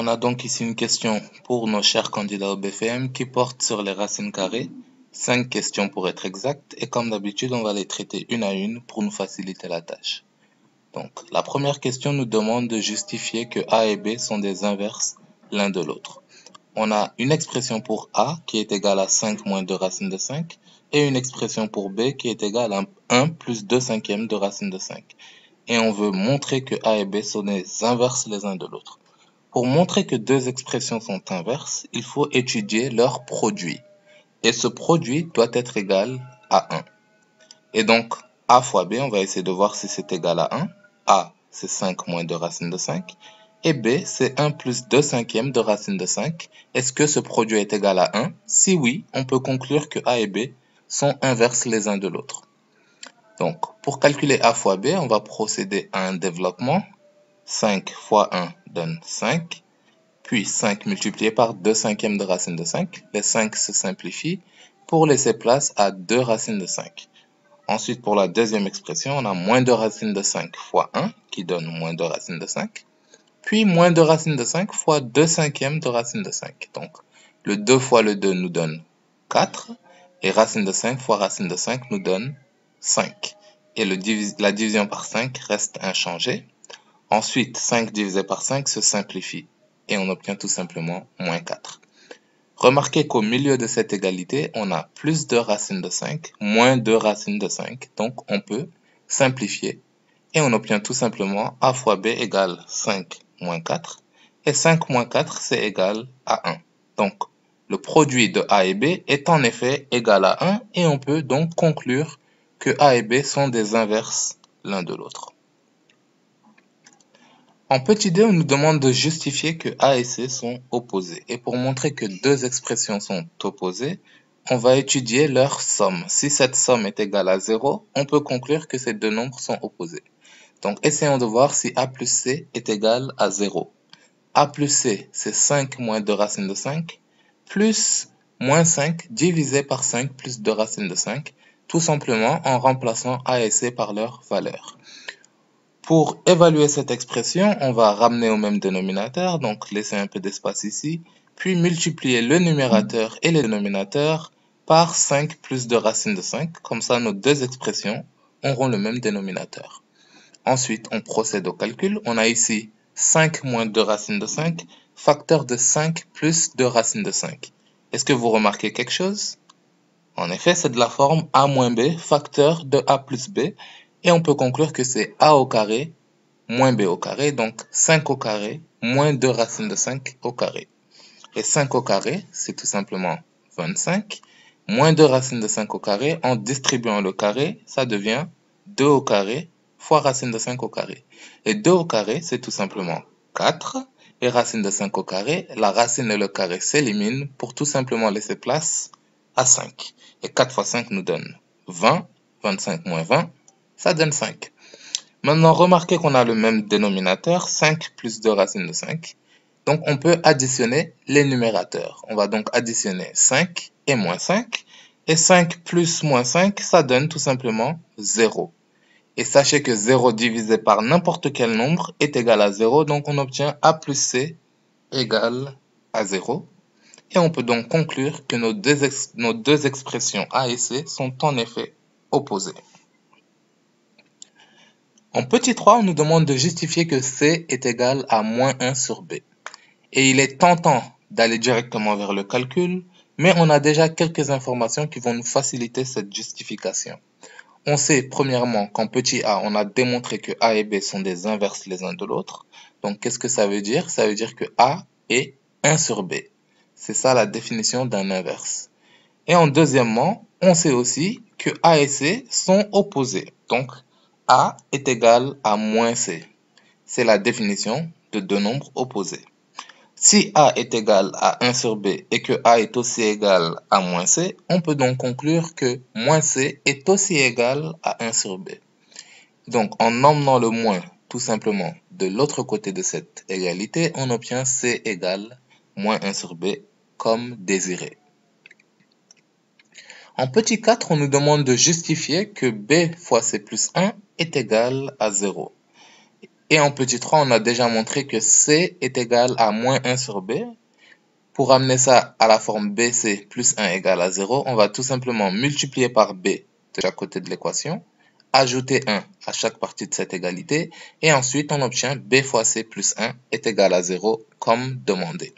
On a donc ici une question pour nos chers candidats au BFM qui porte sur les racines carrées. 5 questions pour être exact, et comme d'habitude, on va les traiter une à une pour nous faciliter la tâche. Donc, la première question nous demande de justifier que A et B sont des inverses l'un de l'autre. On a une expression pour A qui est égale à 5 moins 2 racine de 5, et une expression pour B qui est égale à 1 plus 2 cinquièmes de racine de 5. Et on veut montrer que A et B sont des inverses les uns de l'autre. Pour montrer que deux expressions sont inverses, il faut étudier leur produit. Et ce produit doit être égal à 1. Et donc, A fois B, on va essayer de voir si c'est égal à 1. A, c'est 5 moins 2 racine de 5. Et B, c'est 1 plus 2 cinquièmes de racine de 5. Est-ce que ce produit est égal à 1? Si oui, on peut conclure que A et B sont inverses les uns de l'autre. Donc, pour calculer A fois B, on va procéder à un développement. 5 fois 1 donne 5. Puis 5 multiplié par 2 cinquièmes de racine de 5. Les 5 se simplifient pour laisser place à 2 racines de 5. Ensuite, pour la deuxième expression, on a moins 2 racines de 5 fois 1, qui donne moins 2 racines de 5. Puis moins 2 racines de 5 fois 2 cinquièmes de racine de 5. Donc, le 2 fois le 2 nous donne 4. Et racine de 5 fois racine de 5 nous donne 5. Et la division par 5 reste inchangée. Ensuite, 5 divisé par 5 se simplifie. Et on obtient tout simplement moins 4. Remarquez qu'au milieu de cette égalité, on a plus 2 racines de 5, moins 2 racines de 5. Donc, on peut simplifier. Et on obtient tout simplement A fois B égale 5 moins 4. Et 5 moins 4, c'est égal à 1. Donc, le produit de A et B est en effet égal à 1. Et on peut donc conclure que A et B sont des inverses l'un de l'autre. En petit d, on nous demande de justifier que A et C sont opposés. Et pour montrer que deux expressions sont opposées, on va étudier leur somme. Si cette somme est égale à 0, on peut conclure que ces deux nombres sont opposés. Donc, essayons de voir si A plus C est égal à 0. A plus C, c'est 5 moins 2 racines de 5, plus moins 5 divisé par 5 plus 2 racines de 5, tout simplement en remplaçant A et C par leur valeur. Pour évaluer cette expression, on va ramener au même dénominateur, donc laisser un peu d'espace ici, puis multiplier le numérateur et le dénominateur par 5 plus 2 racines de 5. Comme ça, nos deux expressions auront le même dénominateur. Ensuite, on procède au calcul. On a ici 5 moins 2 racines de 5, facteur de 5 plus 2 racines de 5. Est-ce que vous remarquez quelque chose? En effet, c'est de la forme a moins b, facteur de a plus b, et on peut conclure que c'est a au carré moins b au carré, donc 5 au carré moins 2 racines de 5 au carré. Et 5 au carré, c'est tout simplement 25, moins 2 racines de 5 au carré, en distribuant le carré, ça devient 2 au carré fois racine de 5 au carré. Et 2 au carré, c'est tout simplement 4, et racine de 5 au carré, la racine et le carré s'éliminent pour tout simplement laisser place à 5. Et 4 fois 5 nous donne 20, 25 moins 20, ça donne 5. Maintenant, remarquez qu'on a le même dénominateur, 5 plus 2 racines de 5. Donc, on peut additionner les numérateurs. On va donc additionner 5 et moins 5. Et 5 plus moins 5, ça donne tout simplement 0. Et sachez que 0 divisé par n'importe quel nombre est égal à 0. Donc, on obtient A plus C égale à 0. Et on peut donc conclure que nos deux expressions A et C sont en effet opposées. En petit 3, on nous demande de justifier que C est égal à moins 1 sur B. Et il est tentant d'aller directement vers le calcul, mais on a déjà quelques informations qui vont nous faciliter cette justification. On sait premièrement qu'en petit a, on a démontré que A et B sont des inverses les uns de l'autre. Donc qu'est-ce que ça veut dire? Ça veut dire que A est 1 sur B. C'est ça la définition d'un inverse. Et en deuxièmement, on sait aussi que A et C sont opposés. Donc A est égal à moins C. C'est la définition de deux nombres opposés. Si A est égal à 1 sur B et que A est aussi égal à moins C, on peut donc conclure que moins C est aussi égal à 1 sur B. Donc, en emmenant le moins tout simplement de l'autre côté de cette égalité, on obtient C égale moins 1 sur B comme désiré. En petit 4, on nous demande de justifier que B fois C plus 1 est égal à 0. Et en petit 3, on a déjà montré que C est égal à moins 1 sur B. Pour amener ça à la forme BC plus 1 égale à 0, on va tout simplement multiplier par B de chaque côté de l'équation, ajouter 1 à chaque partie de cette égalité, et ensuite on obtient B fois C plus 1 est égal à 0 comme demandé.